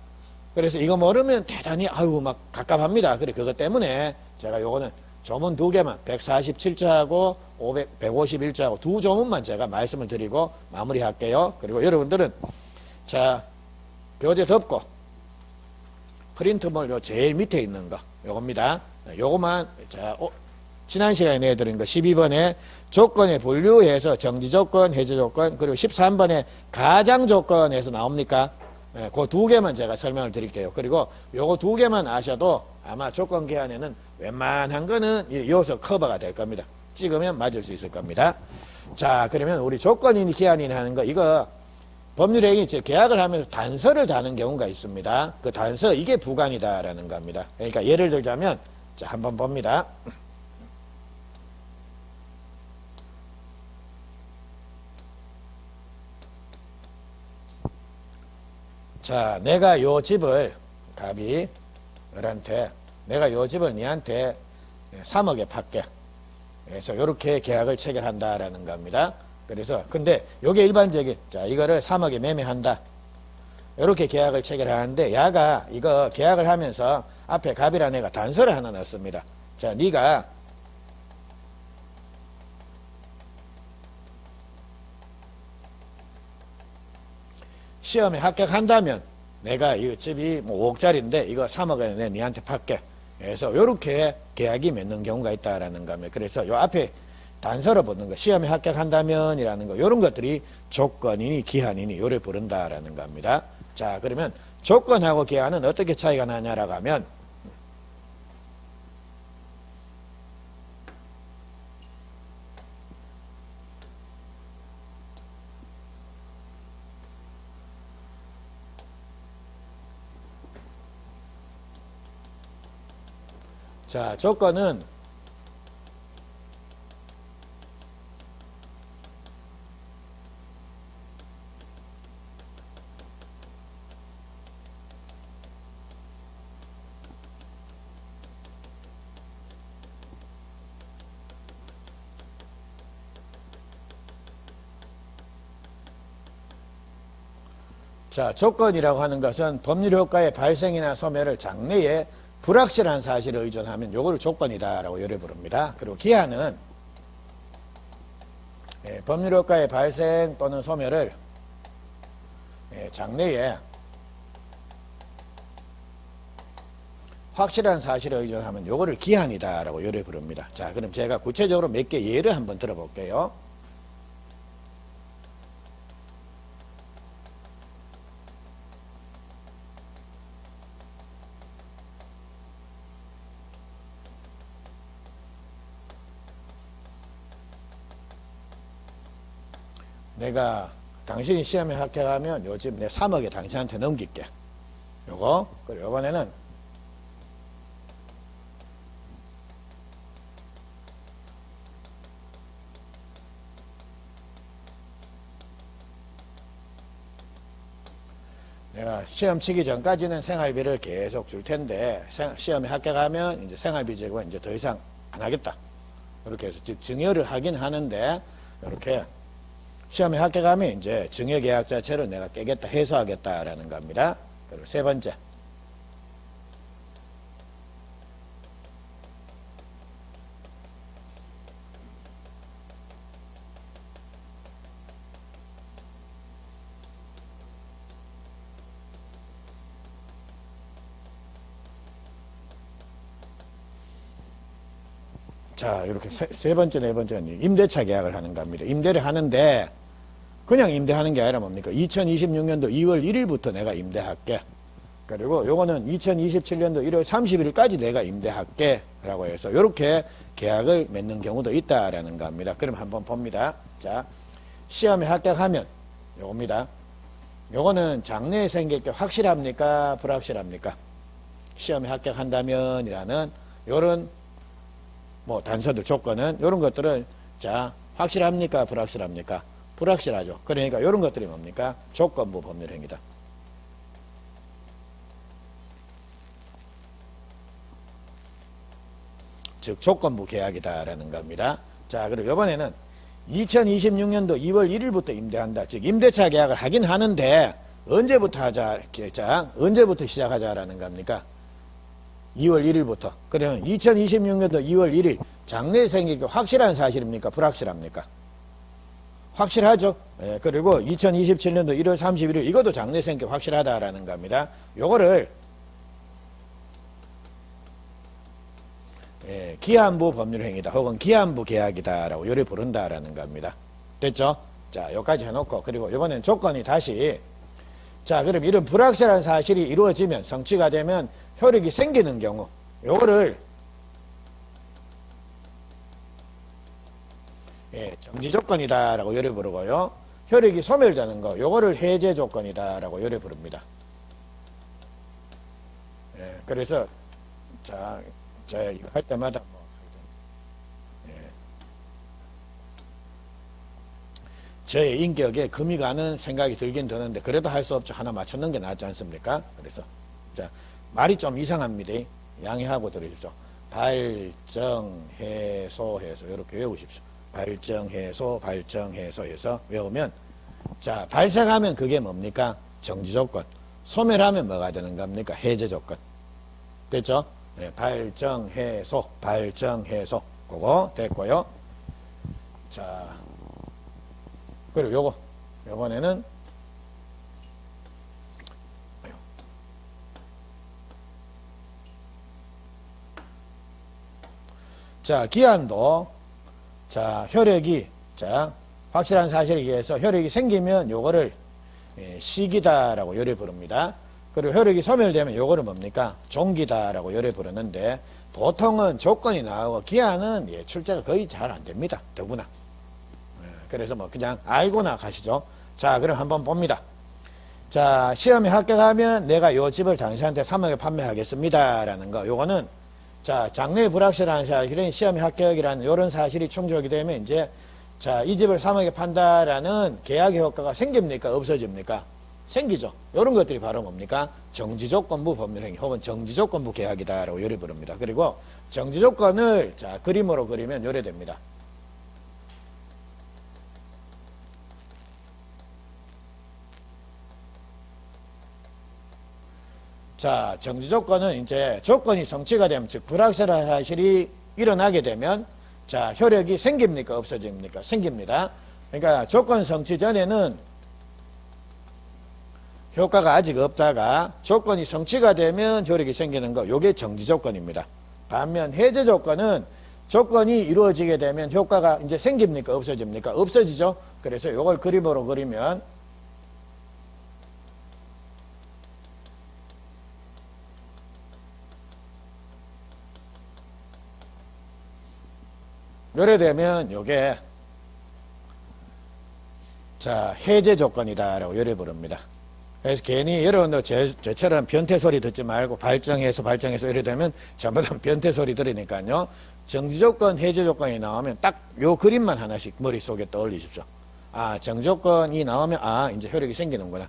그래서 이거 모르면 대단히 아유 막 갑갑합니다. 그래 그것 때문에 제가 요거는 조문 두 개만 147자하고 151자하고 두 조문만 제가 말씀을 드리고 마무리할게요. 그리고 여러분들은 자 교재 덮고 프린트물 요 제일 밑에 있는 거 요겁니다. 요거만 자 지난 시간에 내드린 거 12번에 조건에 분류해서 정지조건, 해제조건 그리고 13번에 가장조건에서 나옵니까? 네, 그 두 개만 제가 설명을 드릴게요. 그리고 요거 두 개만 아셔도 아마 조건 기한에는 웬만한 거는 요소 커버가 될 겁니다. 찍으면 맞을 수 있을 겁니다. 자, 그러면 우리 조건이니 기한이니 하는 거 이거 법률행위 계약을 하면서 단서를 다는 경우가 있습니다. 그 단서 이게 부관이다라는 겁니다. 그러니까 예를 들자면 자 한번 봅니다. 자, 내가 요 집을 갑이 너한테 내가 요 집을 니한테 3억에 팔게. 그래서 요렇게 계약을 체결한다라는 겁니다. 그래서 근데 요게 일반적인 자 이거를 3억에 매매한다. 요렇게 계약을 체결하는데 야가 이거 계약을 하면서 앞에 갑이라는 애가 단서를 하나 넣습니다. 자, 네가 시험에 합격한다면 내가 이 집이 뭐 5억짜리인데 이거 3억에 내 니한테 팔게. 그래서 요렇게 계약이 맺는 경우가 있다라는 겁니다. 그래서 요 앞에 단서를 붙는 거 시험에 합격한다면 이라는 거 요런 것들이 조건이니 기한이니 요를 부른다라는 겁니다. 자, 그러면 조건하고 기한은 어떻게 차이가 나냐라고 하면 자, 조건은 자, 조건이라고 하는 것은 법률 효과의 발생이나 소멸을 장래에 불확실한 사실을 의존하면 요거를 조건이다라고 요를 부릅니다. 그리고 기한은 법률 효과의 발생 또는 소멸을 장래에 확실한 사실을 의존하면 요거를 기한이다라고 요를 부릅니다. 자, 그럼 제가 구체적으로 몇 개 예를 한번 들어볼게요. 내가 당신이 시험에 합격하면 요 집 내 3억에 당신한테 넘길게. 요거. 그리고 이번에는 내가 시험 치기 전까지는 생활비를 계속 줄 텐데 시험에 합격하면 이제 생활비 제고 이제 더 이상 안 하겠다. 이렇게 해서 즉 증여를 하긴 하는데 이렇게 시험에 합격하면 이제 증여계약 자체를 내가 깨겠다, 해소하겠다라는 겁니다. 그리고 세 번째. 자, 이렇게 세 번째, 네 번째는 임대차 계약을 하는 겁니다. 임대를 하는데, 그냥 임대하는 게 아니라 뭡니까? 2026년도 2월 1일부터 내가 임대할게. 그리고 요거는 2027년도 1월 31일까지 내가 임대할게. 라고 해서, 이렇게 계약을 맺는 경우도 있다라는 겁니다. 그럼 한번 봅니다. 자, 시험에 합격하면, 요겁니다. 요거는 장래에 생길 게 확실합니까? 불확실합니까? 시험에 합격한다면, 이라는, 요런, 단서들, 조건은, 요런 것들은, 자, 확실합니까? 불확실합니까? 불확실하죠. 그러니까 요런 것들이 뭡니까? 조건부 법률행위다. 즉, 조건부 계약이다라는 겁니다. 자, 그리고 이번에는 2026년도 2월 1일부터 임대한다. 즉, 임대차 계약을 하긴 하는데, 언제부터 하자, 자, 언제부터 시작하자라는 겁니까? 2월 1일부터. 그러면 2026년도 2월 1일, 장래에 생길 게 확실한 사실입니까? 불확실합니까? 확실하죠. 예, 그리고 2027년도 1월 31일, 이것도 장래에 생길 게 확실하다라는 겁니다. 요거를, 예, 기한부 법률행위다 혹은 기한부 계약이다라고 요리 부른다라는 겁니다. 됐죠? 자, 여기까지 해놓고, 그리고 이번엔 조건이 다시, 자, 그럼 이런 불확실한 사실이 이루어지면, 성취가 되면 효력이 생기는 경우, 요거를, 예, 정지 조건이다라고 요리 부르고요. 효력이 소멸되는 거, 요거를 해제 조건이다라고 요리 부릅니다. 예, 그래서, 자, 이거 할 때마다 예. 저의 인격에 금이 가는 생각이 들긴 드는데 그래도 할 수 없죠. 하나 맞추는 게 낫지 않습니까? 그래서 자, 말이 좀 이상합니다. 양해하고 들으십시오. 발정해소해서 이렇게 외우십시오. 발정해소 해서 외우면, 자, 발생하면 그게 뭡니까? 정지조건. 소멸하면 뭐가 되는 겁니까? 해제조건. 됐죠? 네, 발정해소. 그거 됐고요. 자, 그리고 요번에는 자, 기한도, 자, 효력이, 자, 확실한 사실에 의해서 효력이 생기면 요거를 시기다라고 요리 부릅니다. 그리고 효력이 소멸되면 요거를 뭡니까? 종기다라고 요리 부르는데, 보통은 조건이 나오고 기한은 출제가 거의 잘 안 됩니다. 더구나. 그래서 그냥 알고나 가시죠. 자, 그럼 한번 봅니다. 자, 시험에 합격하면 내가 요 집을 당신한테 3억에 판매하겠습니다. 라는 거. 요거는, 자, 장래에 불확실한 사실은 시험에 합격이라는 요런 사실이 충족이 되면 이제, 자, 이 집을 3억에 판다라는 계약의 효과가 생깁니까? 없어집니까? 생기죠. 이런 것들이 바로 뭡니까? 정지조건부 법률행위 혹은 정지조건부 계약이다라고 요리 부릅니다. 그리고 정지조건을, 자, 그림으로 그리면 요래 됩니다. 자, 정지조건은 이제 조건이 성취가 되면, 즉 불확실한 사실이 일어나게 되면, 자, 효력이 생깁니까? 없어집니까? 생깁니다. 그러니까 조건 성취 전에는 효과가 아직 없다가 조건이 성취가 되면 효력이 생기는 거, 요게 정지 조건입니다. 반면 해제 조건은 조건이 이루어지게 되면 효과가 이제 생깁니까? 없어집니까? 없어지죠. 그래서 요걸 그림으로 그리면, 요래 되면 요게, 자, 해제 조건이다라고 요래 부릅니다. 그래서 괜히 여러분들 저처럼 변태 소리 듣지 말고 발정해서 이래 되면 전부 다 변태 소리 들으니까요. 정지조건, 해제조건이 나오면 딱 요 그림만 하나씩 머릿속에 떠올리십시오. 아, 정지조건이 나오면, 아, 이제 효력이 생기는구나.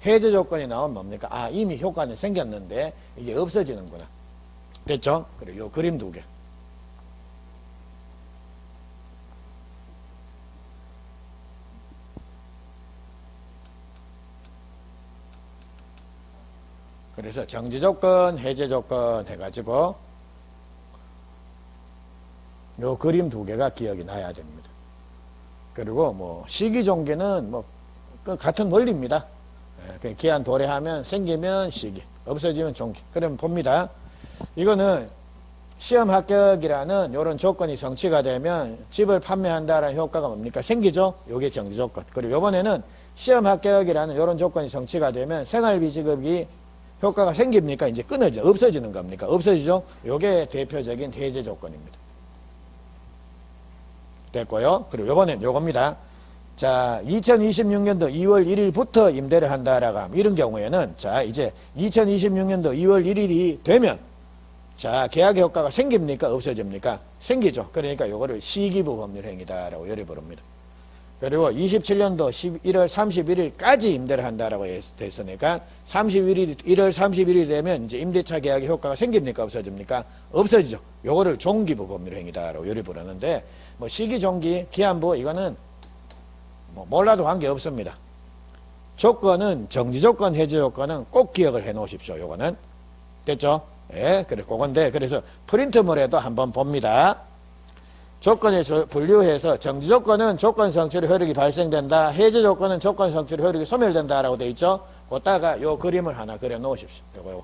해제조건이 나오면 뭡니까? 아, 이미 효과는 생겼는데 이게 없어지는구나. 됐죠? 그리고 요 그림 두 개. 그래서 정지조건, 해제조건 해가지고 요 그림 두 개가 기억이 나야 됩니다. 그리고 시기종기는 같은 원리입니다. 기한 도래하면 생기면 시기, 없어지면 종기. 그러면 봅니다. 이거는 시험 합격이라는 이런 조건이 성취가 되면 집을 판매한다라는 효과가 뭡니까? 생기죠? 요게 정지 조건. 그리고 이번에는 시험 합격이라는 이런 조건이 성취가 되면 생활비 지급이 효과가 생깁니까? 이제 끊어져. 없어지는 겁니까? 없어지죠? 요게 대표적인 해제 조건입니다. 됐고요. 그리고 이번엔 요겁니다. 자, 2026년도 2월 1일부터 임대를 한다라고 하면 이런 경우에는 자, 이제 2026년도 2월 1일이 되면 자, 계약 효과가 생깁니까? 없어집니까? 생기죠. 그러니까 요거를 시기부 법률행위다라고 요리 부릅니다. 그리고 27년도 11월 31일까지 임대를 한다라고 됐으니까 1월 31일이 되면 이제 임대차 계약의 효과가 생깁니까? 없어집니까? 없어지죠. 요거를 종기부 법률행위다라고 요리 부르는데 뭐 시기, 종기, 기한부 이거는 뭐 몰라도 관계 없습니다. 조건은 정지 조건, 해제 조건은 꼭 기억을 해 놓으십시오. 요거는 됐죠? 예, 그래 그건데 그래서 프린트물에도 한번 봅니다. 조건에 분류해서 정지 조건은 조건 성취로 효력이 발생된다. 해제 조건은 조건 성취로 효력이 소멸된다라고 돼 있죠. 그다가 요 그림을 하나 그려 놓으십시오. 요거.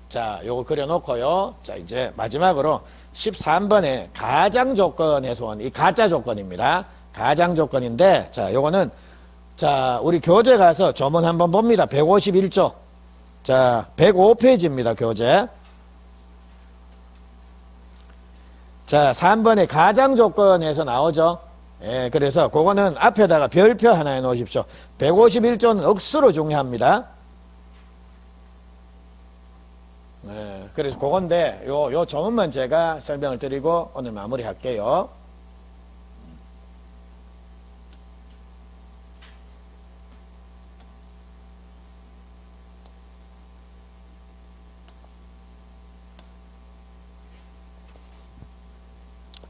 자, 요거 그려 놓고요. 자, 이제 마지막으로 13번에 가장 조건에서 온 이 가짜 조건입니다. 가장 조건인데 자, 요거는 자, 우리 교재 가서 조문 한번 봅니다. 151조. 자, 105페이지입니다. 교재. 자, 3번에 가장 조건에서 나오죠. 예, 그래서 그거는 앞에다가 별표 하나 해 놓으십시오. 151조는 억수로 중요합니다. 예, 그래서 그건데 요 조문만 제가 설명을 드리고 오늘 마무리 할게요.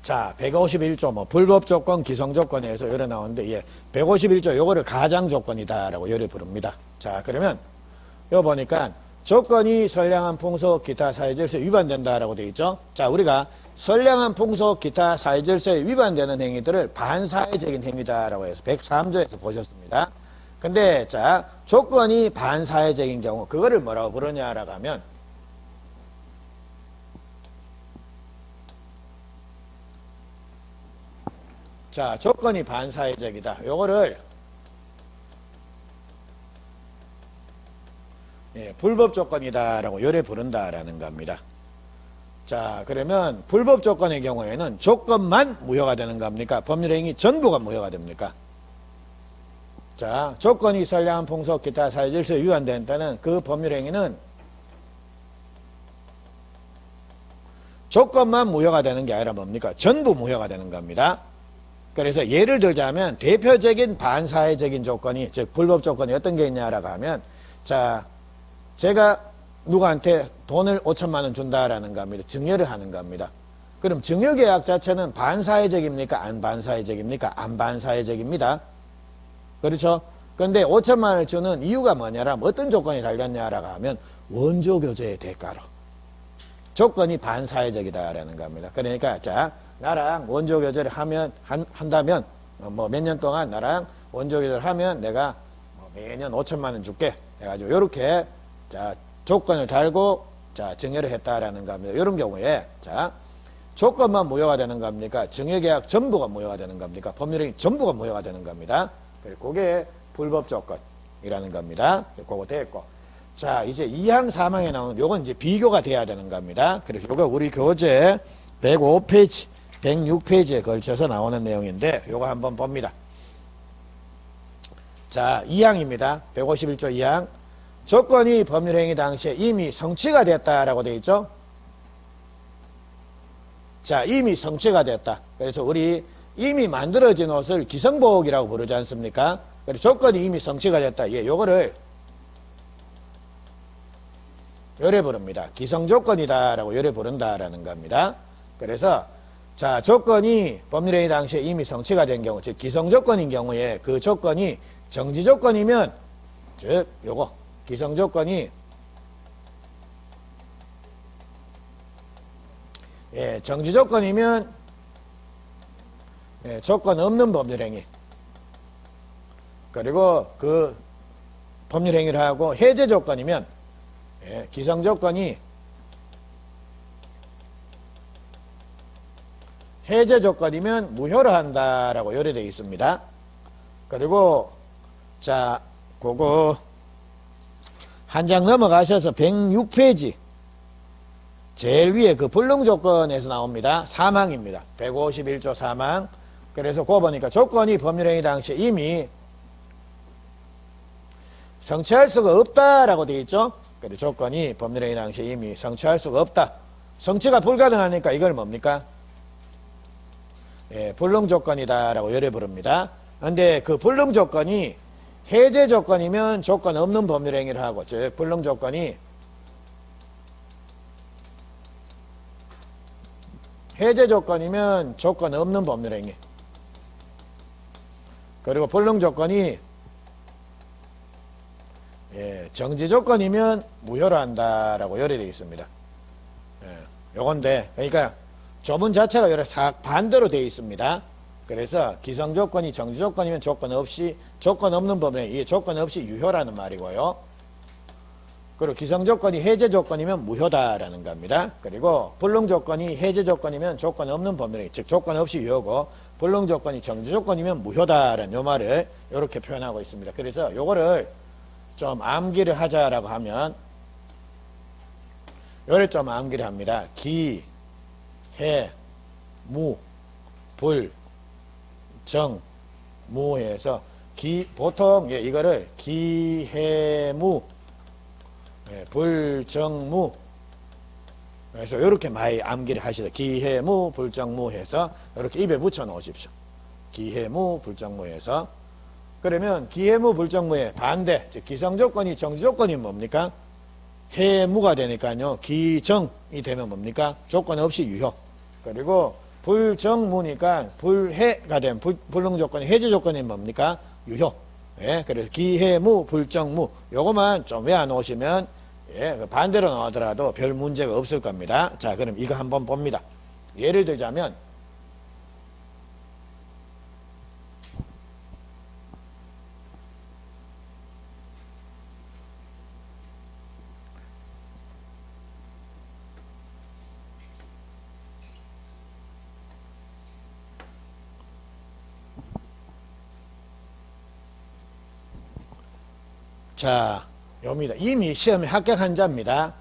자, 151조 뭐 불법 조건, 기성 조건에서 요래 나오는데 예, 151조 요거를 가장 조건이다라고 요래 부릅니다. 자, 그러면 요 보니까 조건이 선량한 풍속 기타 사회질서에 위반된다라고 되어 있죠. 자, 우리가 선량한 풍속 기타 사회질서에 위반되는 행위들을 반사회적인 행위다라고 해서 103조에서 보셨습니다. 근데 자, 조건이 반사회적인 경우 그거를 뭐라고 부르냐라고 하면 자, 조건이 반사회적이다. 요거를 예, 불법 조건이다라고 요래 부른다라는 겁니다. 자, 그러면 불법 조건의 경우에는 조건만 무효가 되는 겁니까? 법률행위 전부가 무효가 됩니까? 자, 조건이 선량한 풍속 기타 사회질서에 위반된다는 그 법률행위는 조건만 무효가 되는 게 아니라 뭡니까? 전부 무효가 되는 겁니다. 그래서 예를 들자면 대표적인 반사회적인 조건이 즉 불법 조건이 어떤 게 있냐라고 하면 자, 제가 누구한테 돈을 5천만 원 준다라는 겁니다. 증여를 하는 겁니다. 그럼 증여계약 자체는 반사회적입니까? 안 반사회적입니까? 안 반사회적입니다. 그렇죠? 근데 5천만 원을 주는 이유가 뭐냐라면 어떤 조건이 달렸냐라고 하면 원조교제의 대가로. 조건이 반사회적이다라는 겁니다. 그러니까 자, 나랑 원조교제를 한다면 뭐 몇 년 동안 나랑 원조교제를 하면 내가 뭐 매년 5천만 원 줄게 해가지고 요렇게 자, 조건을 달고 자, 증여를 했다라는 겁니다. 이런 경우에 자, 조건만 무효가 되는 겁니까? 증여계약 전부가 무효가 되는 겁니까? 법률행위 전부가 무효가 되는 겁니다. 그리고 그게 불법 조건이라는 겁니다. 그거 됐고. 자, 이제 2항 3항에 나오는 요건 이제 비교가 돼야 되는 겁니다. 그래서 요거 우리 교재 105페이지, 106페이지에 걸쳐서 나오는 내용인데 요거 한번 봅니다. 자, 2항입니다. 151조 2항. 조건이 법률행위 당시에 이미 성취가 됐다라고 되어 있죠. 자, 이미 성취가 됐다. 그래서 우리 이미 만들어진 옷을 기성복이라고 부르지 않습니까? 그래서 조건이 이미 성취가 됐다. 예, 요거를 요래 부릅니다. 기성조건이다라고 요래 부른다라는 겁니다. 그래서 자, 조건이 법률행위 당시에 이미 성취가 된 경우, 즉 기성조건인 경우에 그 조건이 정지조건이면 즉 요거 기성조건이 예, 정지조건이면 예, 조건 없는 법률행위 그리고 그 법률행위를 하고 해제조건이면 예, 기성조건이 해제 조건이면 무효로 한다라고 요래되어 있습니다. 그리고 자, 그거 한 장 넘어가셔서 106페이지 제일 위에 그 불능 조건에서 나옵니다. 사망입니다. 151조 사망. 그래서 그거 보니까 조건이 법률행위 당시에 이미 성취할 수가 없다라고 되어 있죠. 그래서 조건이 법률행위 당시에 이미 성취할 수가 없다. 성취가 불가능하니까 이걸 뭡니까? 예, 불능 조건이다라고 요래 부릅니다. 근데 그 불능 조건이 해제 조건이면 조건 없는 법률행위를 하고, 즉 불능 조건이 해제 조건이면 조건 없는 법률행위, 그리고 불능 조건이 정지 조건이면 무효로 한다라고 요래되어 있습니다. 요건데, 그러니까 조문 자체가 요래 싹 반대로 되어 있습니다. 그래서 기성 조건이 정지 조건이면 조건 없는 법률행위, 이게 조건 없이 유효라는 말이고요. 그리고 기성 조건이 해제 조건이면 무효다라는 겁니다. 그리고 불능 조건이 해제 조건이면 조건 없는 법률행위, 즉 조건 없이 유효고, 불능 조건이 정지 조건이면 무효다라는 요 말을 이렇게 표현하고 있습니다. 그래서 요거를 좀 암기를 하자라고 하면 요래 좀 암기를 합니다. 기, 해, 무, 불, 정, 무해서 보통 이거를 기해무, 불정무, 그래서 이렇게 많이 암기를 하시다. 기해무, 불정무 해서 이렇게 입에 붙여 놓으십시오. 기해무, 불정무 해서. 그러면 기해무, 불정무의 반대, 즉 기성조건이 정지조건이 뭡니까? 해무가 되니까요. 기정이 되면 뭡니까? 조건 없이 유효. 그리고 불정무니까 불해가 되면 불능 조건이 해제 조건이 뭡니까? 유효. 예, 그래서 기해무, 불정무 요거만 좀 외워놓으시면 반대로 나오더라도 별 문제가 없을 겁니다. 자, 그럼 이거 한번 봅니다. 예를 들자면 자, 요입니다. 이미 시험에 합격한 자입니다.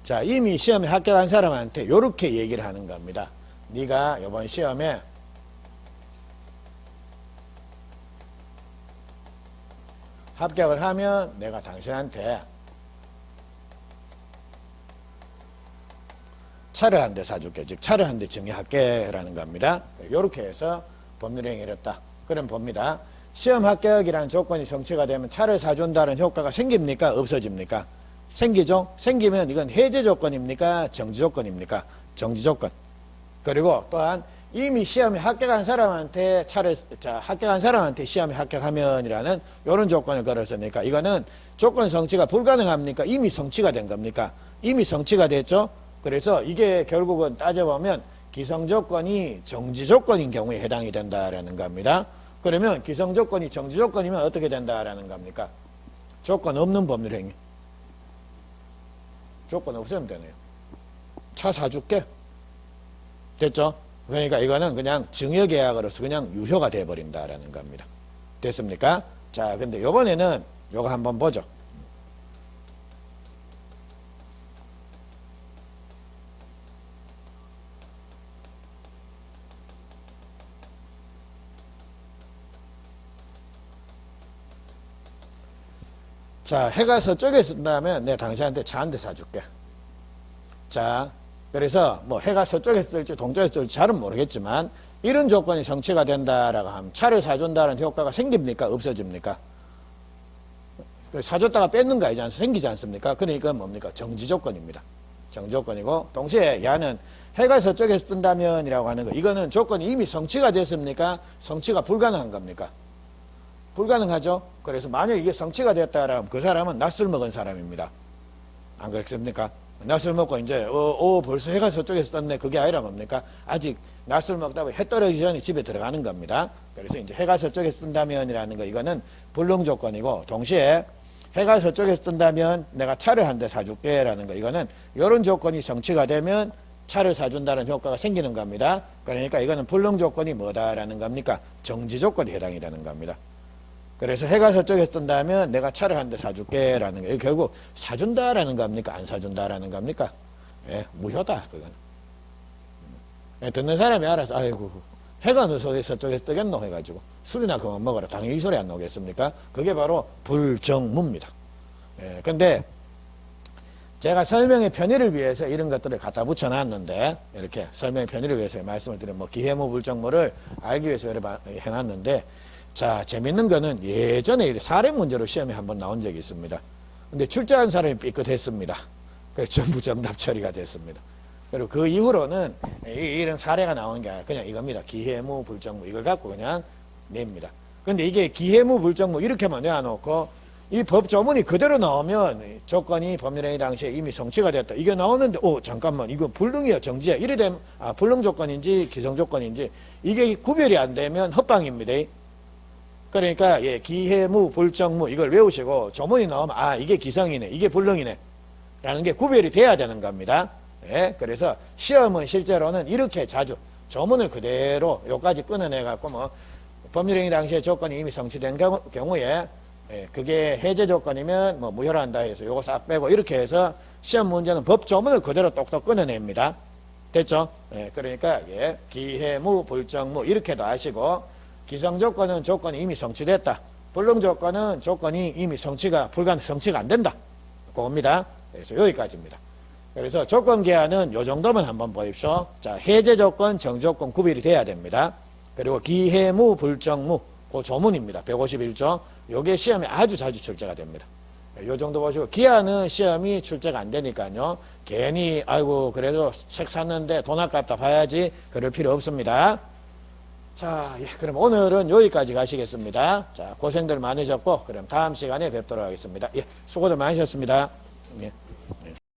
자, 이미 시험에 합격한 사람한테 요렇게 얘기를 하는 겁니다. 네가 이번 시험에 합격을 하면 내가 당신한테 차를 한 대 사줄게. 즉 차를 한 대 증여할게 라는 겁니다. 요렇게 해서 법률행위를 했다. 그럼 봅니다. 시험 합격이라는 조건이 성취가 되면 차를 사준다는 효과가 생깁니까? 없어집니까? 생기죠? 생기면 이건 해제 조건입니까? 정지 조건입니까? 정지 조건. 그리고 또한 이미 시험에 합격한 사람한테 합격한 사람한테 시험에 합격하면이라는 이런 조건을 걸었으니까 이거는 조건 성취가 불가능합니까? 이미 성취가 된 겁니까? 이미 성취가 됐죠? 그래서 이게 결국은 따져보면 기성조건이 정지조건인 경우에 해당이 된다라는 겁니다. 그러면 기성조건이 정지조건이면 어떻게 된다라는 겁니까? 조건 없는 법률행위. 조건 없으면 되네요. 차 사줄게. 됐죠? 그러니까 이거는 그냥 증여계약으로서 그냥 유효가 돼버린다라는 겁니다. 됐습니까? 자, 근데 요번에는 요거 한번 보죠. 자, 해가 서쪽에 쓴다면 내가 당신한테 차 한 대 사줄게. 자, 그래서 뭐 해가 서쪽에 쓸지 동쪽에 쓸지 잘은 모르겠지만 이런 조건이 성취가 된다라고 하면 차를 사준다는 효과가 생깁니까? 없어집니까? 사줬다가 뺏는 거 아니지 생기지 않습니까? 그러니까 뭡니까? 정지 조건입니다. 정지 조건이고 동시에 야는 해가 서쪽에 뜬다면이라고 하는 거 이거는 조건이 이미 성취가 됐습니까? 성취가 불가능한 겁니까? 불가능하죠. 그래서 만약 이게 성취가 됐다라면 그 사람은 낯을 먹은 사람입니다. 안 그렇습니까? 낯을 먹고 이제 벌써 해가 서쪽에서 떴네. 그게 아니라 뭡니까? 아직 낯을 먹다 해 떨어지기 전에 집에 들어가는 겁니다. 그래서 이제 해가 서쪽에서 뜬다면이라는 거 이거는 불능 조건이고 동시에 해가 서쪽에서 뜬다면 내가 차를 한 대 사줄게 라는 거. 이거는 이런 조건이 성취가 되면 차를 사준다는 효과가 생기는 겁니다. 그러니까 이거는 불능 조건이 뭐다라는 겁니까? 정지 조건이 해당이 되는 겁니다. 그래서 해가 서쪽에서 뜬다면 내가 차를 한 대 사줄게 라는 거. 결국 사준다라는 겁니까? 안 사준다라는 겁니까? 예, 무효다 그건. 예, 듣는 사람이 알아서 아이고 해가 어느 서쪽에서 뜨겠노 해가지고 술이나 그만 먹어라. 당연히 이 소리 안 나오겠습니까? 그게 바로 불정무입니다. 예, 근데 제가 설명의 편의를 위해서 이런 것들을 갖다 붙여놨는데, 이렇게 설명의 편의를 위해서 말씀을 드린 뭐 기해무 불정무를 알기 위해서 해놨는데, 자, 재밌는 거는 예전에 사례 문제로 시험에 한번 나온 적이 있습니다. 근데 출제한 사람이 삐끗했습니다. 그래서 전부 정답 처리가 됐습니다. 그리고 그 이후로는 이런 사례가 나오는 게 아니라 그냥 이겁니다. 기해무 불정무 이걸 갖고 그냥 냅니다. 근데 이게 기해무 불정무 이렇게만 내어놓고 이 법 조문이 그대로 나오면 조건이 법률행위 당시에 이미 성취가 됐다. 이게 나오는데 잠깐만 이거 불능이야 정지야 이래 되면 불능 조건인지 기성 조건인지 이게 구별이 안 되면 헛방입니다. 그러니까 예, 기해무 불정무 이걸 외우시고 조문이 나오면 이게 기성이네 이게 불능이네 라는 게 구별이 돼야 되는 겁니다. 예, 그래서 시험은 실제로는 이렇게 자주 조문을 그대로 여기까지 끊어내 갖고 뭐 법률행위 당시에 조건이 이미 성취된 경우에 예, 그게 해제 조건이면 뭐 무효로 한다 해서 요거 싹 빼고 이렇게 해서 시험 문제는 법 조문을 그대로 똑똑 끊어냅니다. 됐죠? 예, 그러니까 예, 기해무 불정무 이렇게도 아시고 기성 조건은 조건이 이미 성취됐다. 불능 조건은 조건이 이미 성취가 안 된다. 그겁니다. 그래서 여기까지입니다. 그래서 조건 기한은 요 정도만 한번 보십시오. 자, 해제 조건, 정조건 구별이 돼야 됩니다. 그리고 기해무 불정무 그 조문입니다. 151조. 요게 시험에 아주 자주 출제가 됩니다. 요 정도 보시고 기한은 시험이 출제가 안 되니까요. 괜히 아이고 그래도 책 샀는데 돈 아깝다 봐야지 그럴 필요 없습니다. 자, 예, 그럼 오늘은 여기까지 가시겠습니다. 자, 고생들 많으셨고 그럼 다음 시간에 뵙도록 하겠습니다. 예, 수고들 많으셨습니다. 예.